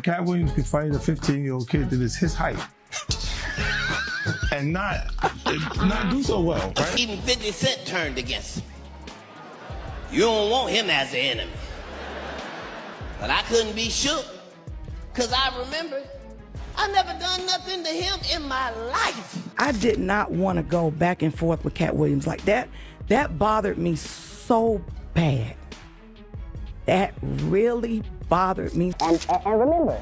Katt Williams could fight a 15-year-old kid that is his height and not do so well, right? Even 50 Cent turned against him. You don't want him as an enemy. But I couldn't be shook, because I remember I never done nothing to him in my life. I did not want to go back and forth with Katt Williams like that. That bothered me so bad. That really bothered me. And remember,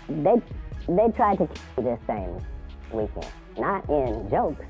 they tried to kill me this same weekend, not in jokes,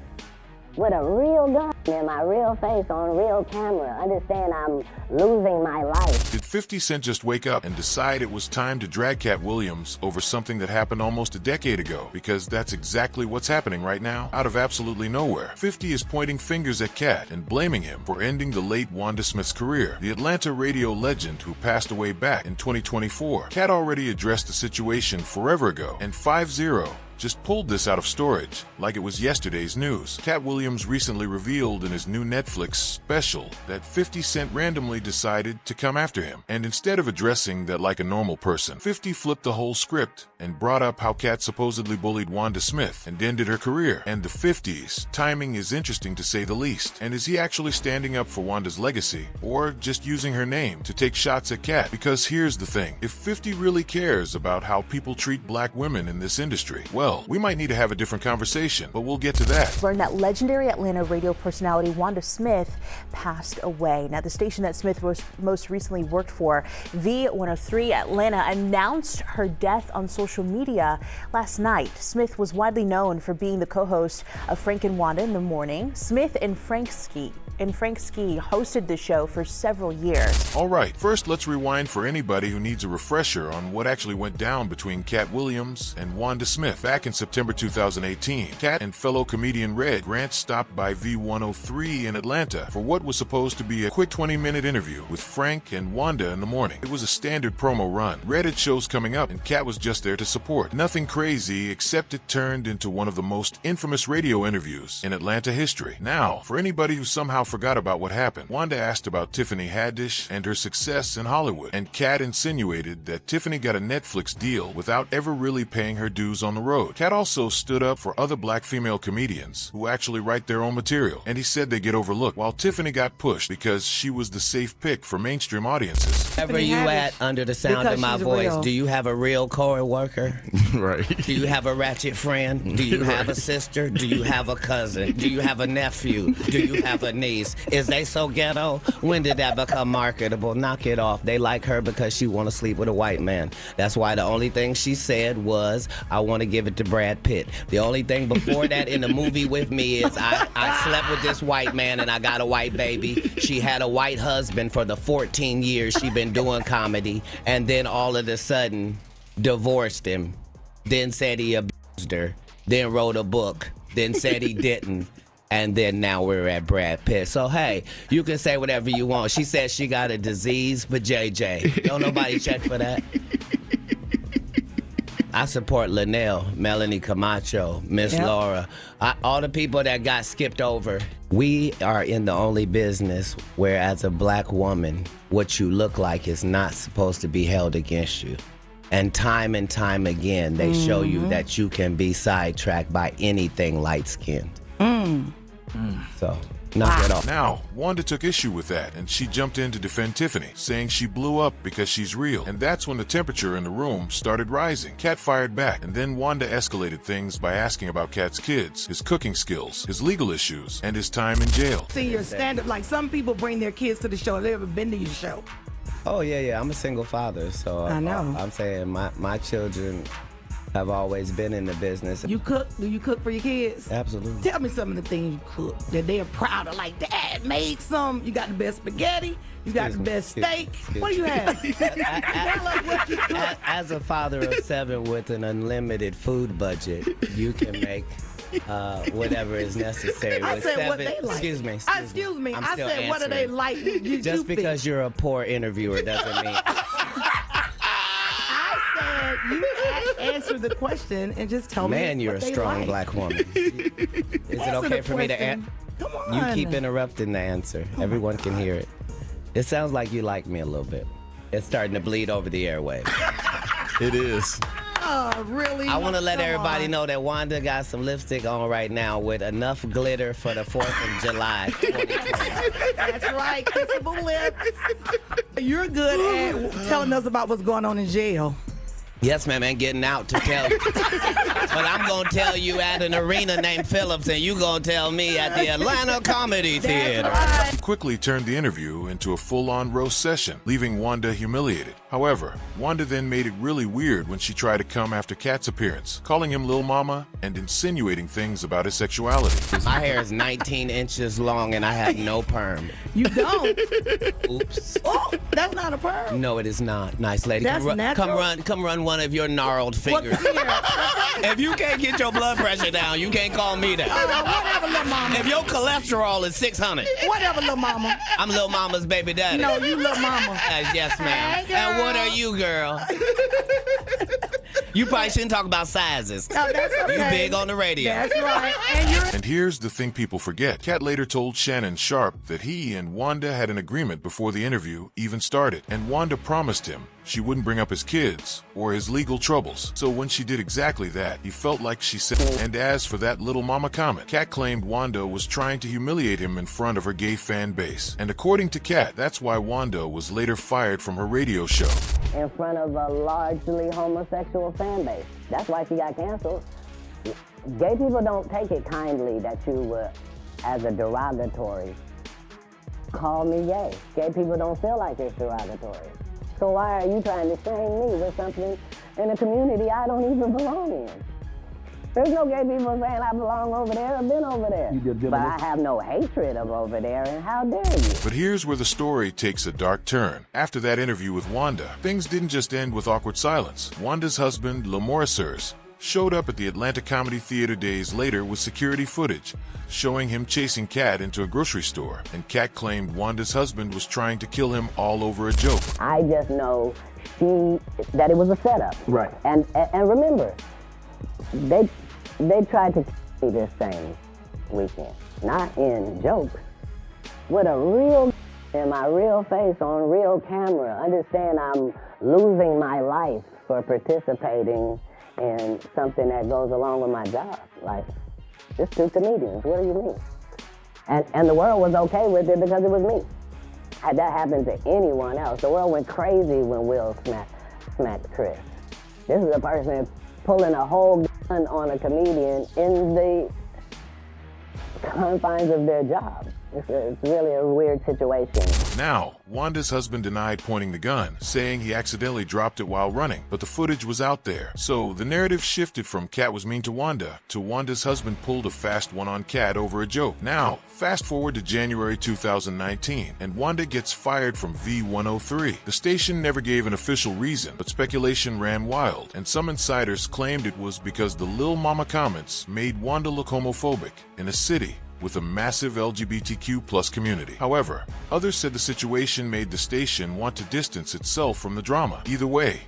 with a real gun in my real face on real camera. Understand, I'm losing my life. Did 50 Cent just wake up and decide it was time to drag Katt Williams over something that happened almost a decade ago? Because that's exactly what's happening right now, out of absolutely nowhere. 50 is pointing fingers at Katt and blaming him for ending the late Wanda Smith's career, the Atlanta radio legend who passed away back in 2024. Katt already addressed the situation forever ago, and 50 just pulled this out of storage like it was yesterday's news. Katt Williams recently revealed in his new Netflix special that 50 Cent randomly decided to come after him. And instead of addressing that like a normal person, 50 flipped the whole script and brought up how Katt supposedly bullied Wanda Smith and ended her career. And the 50's timing is interesting to say the least. And is he actually standing up for Wanda's legacy, or just using her name to take shots at Katt? Because here's the thing, if 50 really cares about how people treat black women in this industry, well, we might need to have a different conversation, but we'll get to that. Learned that legendary Atlanta radio personality Wanda Smith passed away. Now, the station that Smith most recently worked for, V103 Atlanta, announced her death on social media last night. Smith was widely known for being the co-host of Frank and Wanda in the Morning. Smith and Frank Ski hosted the show for several years. All right, first let's rewind for anybody who needs a refresher on what actually went down between Katt Williams and Wanda Smith. Back in September 2018, Katt and fellow comedian Red Grant stopped by V103 in Atlanta for what was supposed to be a quick 20-minute interview with Frank and Wanda in the morning. It was a standard promo run. Red had shows coming up and Katt was just there to support. Nothing crazy, except it turned into one of the most infamous radio interviews in Atlanta history. Now, for anybody who somehow forgot about what happened, Wanda asked about Tiffany Haddish and her success in Hollywood, and Katt insinuated that Tiffany got a Netflix deal without ever really paying her dues on the road. Katt also stood up for other black female comedians who actually write their own material, and he said they get overlooked, while Tiffany got pushed because she was the safe pick for mainstream audiences. Wherever you at under the sound of my voice, do you have a real co-worker? Right. Do you have a ratchet friend? Do you have a sister? Do you have a cousin? Do you have a nephew? Do you have a niece? Is they so ghetto? When did that become marketable? Knock it off. They like her because she want to sleep with a white man. That's why the only thing she said was, I want to give it to Brad Pitt. The only thing before that in the movie with me is I slept with this white man and I got a white baby. She had a white husband for the 14 years she been doing comedy, and then all of a sudden divorced him, then said he abused her, then wrote a book, then said he didn't. And then now we're at Brad Pitt. So, hey, you can say whatever you want. She says she got a disease, but JJ, don't nobody check for that. I support Linnell, Melanie Camacho, Miss Laura, all the people that got skipped over. We are in the only business where, as a black woman, what you look like is not supposed to be held against you. And time again, they show you that you can be sidetracked by anything light-skinned. So, knock it off. Now, Wanda took issue with that, and she jumped in to defend Tiffany, saying she blew up because she's real. And that's when the temperature in the room started rising. Katt fired back, and then Wanda escalated things by asking about Katt's kids, his cooking skills, his legal issues, and his time in jail. See your stand-up, like some people bring their kids to the show. Have they ever been to your show? Oh, yeah. I'm a single father, so I know. I'm saying my children have always been in the business. You cook? Do you cook for your kids? Absolutely. Tell me some of the things you cook that they are proud of. Like, Dad made some. You got the best spaghetti. You got the best steak. What do you have? As a father of 7 with an unlimited food budget, you can make whatever is necessary. I with said 7, what they like. Excuse me. I said what do they like? Just because you're a poor interviewer doesn't mean. You answer the question and just tell me. Man, you're a strong black woman. Is it okay for me to answer? Come on. You keep interrupting the answer. Everyone can hear it. It sounds like you like me a little bit. It's starting to bleed over the airwaves. It is. Oh, really? I want to let Come everybody on. know that Wanda got some lipstick on right now with enough glitter for the 4th of July. 2020. That's right, kissable lips. You're good at telling us about what's going on in jail. Yes, ma'am, and getting out to tell you. But I'm going to tell you at an arena named Phillips, and you going to tell me at the Atlanta Comedy Theater. He quickly turned the interview into a full-on roast session, leaving Wanda humiliated. However, Wanda then made it really weird when she tried to come after Katt's appearance, calling him Lil Mama and insinuating things about his sexuality. My hair is 19 inches long, and I have no perm. You don't. Oops. Oh, that's not a perm. No, it is not. Nice lady. That's natural. Come run one of your gnarled fingers. If you can't get your blood pressure down, you can't call me that. Whatever, little mama. If your cholesterol is 600, Whatever, little mama. I'm Lil Mama's baby daddy. No, you little mama. Yes, ma'am. Hey, And what girl. are you, girl? You probably shouldn't talk about sizes. No, that's okay. You big on the radio. That's right. And you're And here's the thing people forget. Katt later told Shannon Sharp that he and Wanda had an agreement before the interview even started, and Wanda promised him she wouldn't bring up his kids or his legal troubles. So when she did exactly that, he felt like she said. And as for that little mama comment, Katt claimed Wanda was trying to humiliate him in front of her gay fan base. And according to Katt, that's why Wanda was later fired from her radio show. In front of a largely homosexual fan base. That's why she got canceled. Gay people don't take it kindly that you would, as a derogatory, call me gay. Gay people don't feel like it's derogatory. So why are you trying to shame me with something in a community I don't even belong in? There's no gay people saying I belong over there or been over there. But I have no hatred of over there, and how dare you? But here's where the story takes a dark turn. After that interview with Wanda, things didn't just end with awkward silence. Wanda's husband, Lamoricers, showed up at the Atlanta Comedy Theater days later with security footage, showing him chasing Katt into a grocery store. And Katt claimed Wanda's husband was trying to kill him all over a joke. I just know that it was a setup. Right. And remember, they tried to kill me this same weekend, not in jokes, with a real in my real face on real camera. Understand I'm losing my life for participating in something that goes along with my job. Like, just two comedians, what do you mean? And the world was okay with it because it was me. Had that happened to anyone else, the world went crazy when Will smacked Chris. This is a person pulling a whole gun on a comedian in the confines of their job. It's really a weird situation. Now, Wanda's husband denied pointing the gun, saying he accidentally dropped it while running, but the footage was out there. So the narrative shifted from Katt was mean to Wanda's husband pulled a fast one on Katt over a joke. Now, fast forward to January 2019, and Wanda gets fired from V103. The station never gave an official reason, but speculation ran wild, and some insiders claimed it was because the Lil Mama comments made Wanda look homophobic in a city with a massive LGBTQ+ community. However, others said the situation made the station want to distance itself from the drama. Either way,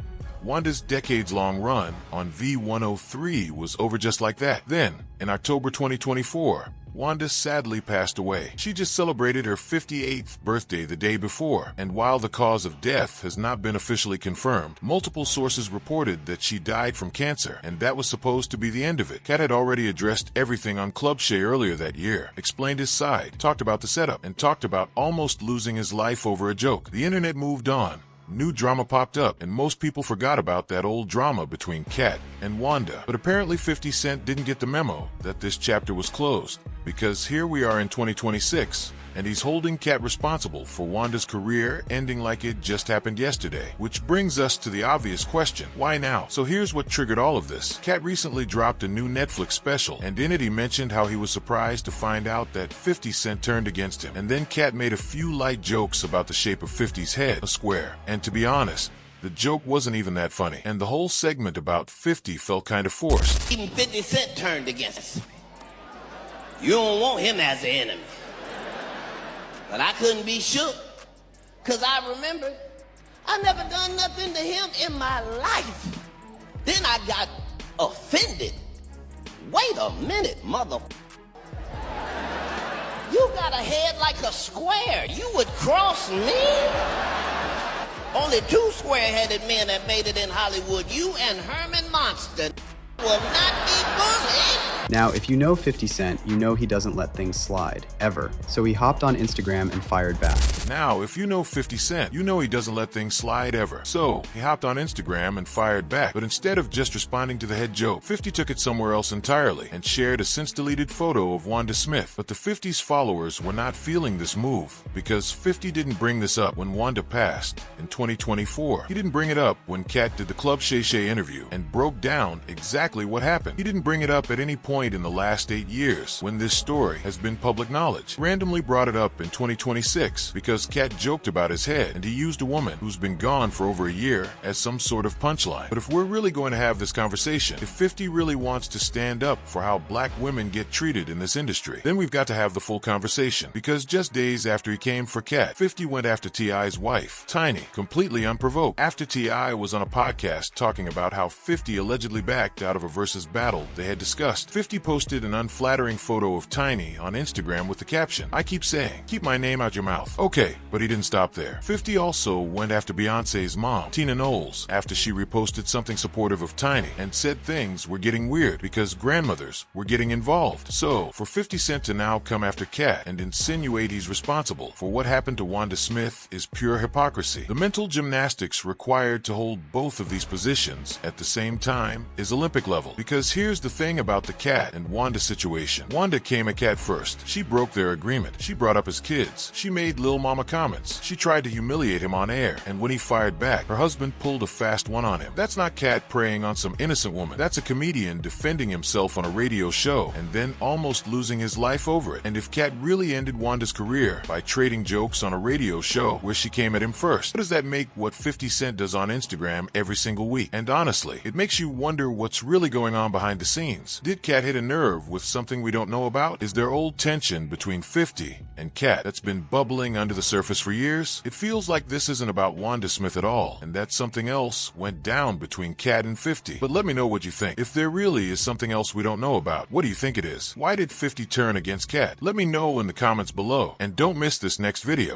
Wanda's decades-long run on V103 was over just like that. Then, in October 2024, Wanda sadly passed away. She just celebrated her 58th birthday the day before, and while the cause of death has not been officially confirmed, multiple sources reported that she died from cancer, and that was supposed to be the end of it. Katt had already addressed everything on Club Shay earlier that year, explained his side, talked about the setup, and talked about almost losing his life over a joke. The internet moved on. New drama popped up, and most people forgot about that old drama between Katt and Wanda. But apparently 50 Cent didn't get the memo that this chapter was closed, because here we are in 2026, and he's holding Katt responsible for Wanda's career ending like it just happened yesterday. Which brings us to the obvious question, why now? So here's what triggered all of this. Katt recently dropped a new Netflix special, and in it he mentioned how he was surprised to find out that 50 Cent turned against him. And then Katt made a few light jokes about the shape of 50's head, a square. And to be honest, the joke wasn't even that funny, and the whole segment about 50 felt kind of forced. Even 50 Cent turned against us. You don't want him as an enemy. But I couldn't be shook, because I remember I never done nothing to him in my life. Then I got offended. Wait a minute, mother. You got a head like a square. You would cross me? Only two square-headed men have made it in Hollywood. You and Herman Monster will not be bullied. Now, if you know 50 Cent, you know he doesn't let things slide, ever. So he hopped on Instagram and fired back. Now, if you know 50 Cent, you know he doesn't let things slide ever. So, he hopped on Instagram and fired back. But instead of just responding to the head joke, 50 took it somewhere else entirely and shared a since-deleted photo of Wanda Smith. But the 50's followers were not feeling this move because 50 didn't bring this up when Wanda passed in 2024. He didn't bring it up when Katt did the Club Shay Shay interview and broke down exactly what happened. He didn't bring it up at any point in the last 8 years when this story has been public knowledge. Randomly brought it up in 2026 because Katt joked about his head and he used a woman who's been gone for over a year as some sort of punchline. But if we're really going to have this conversation, if 50 really wants to stand up for how black women get treated in this industry, then we've got to have the full conversation. Because just days after he came for Katt, 50 went after T.I.'s wife, Tiny, completely unprovoked. After T.I. was on a podcast talking about how 50 allegedly backed out of a versus battle they had discussed, 50 posted an unflattering photo of Tiny on Instagram with the caption, "I keep saying, keep my name out your mouth." Okay, but he didn't stop there. 50 also went after Beyonce's mom, Tina Knowles, after she reposted something supportive of Tiny and said things were getting weird because grandmothers were getting involved. So, for 50 Cent to now come after Katt and insinuate he's responsible for what happened to Wanda Smith is pure hypocrisy. The mental gymnastics required to hold both of these positions at the same time is Olympic level. Because here's the thing about the Katt and Wanda situation. Wanda came at Katt first. She broke their agreement. She brought up his kids. She made Lil Mama comments. She tried to humiliate him on air. And when he fired back, her husband pulled a fast one on him. That's not Katt preying on some innocent woman. That's a comedian defending himself on a radio show and then almost losing his life over it. And if Katt really ended Wanda's career by trading jokes on a radio show where she came at him first, what does that make what 50 Cent does on Instagram every single week? And honestly, it makes you wonder what's really going on behind the scenes. Did Katt hit a nerve with something we don't know about? Is there old tension between 50 and Katt that's been bubbling under the surface for years? It feels like this isn't about Wanda Smith at all, and that something else went down between Katt and 50. But let me know what you think. If there really is something else we don't know about, what do you think it is? Why did 50 turn against Katt? Let me know in the comments below, and don't miss this next video.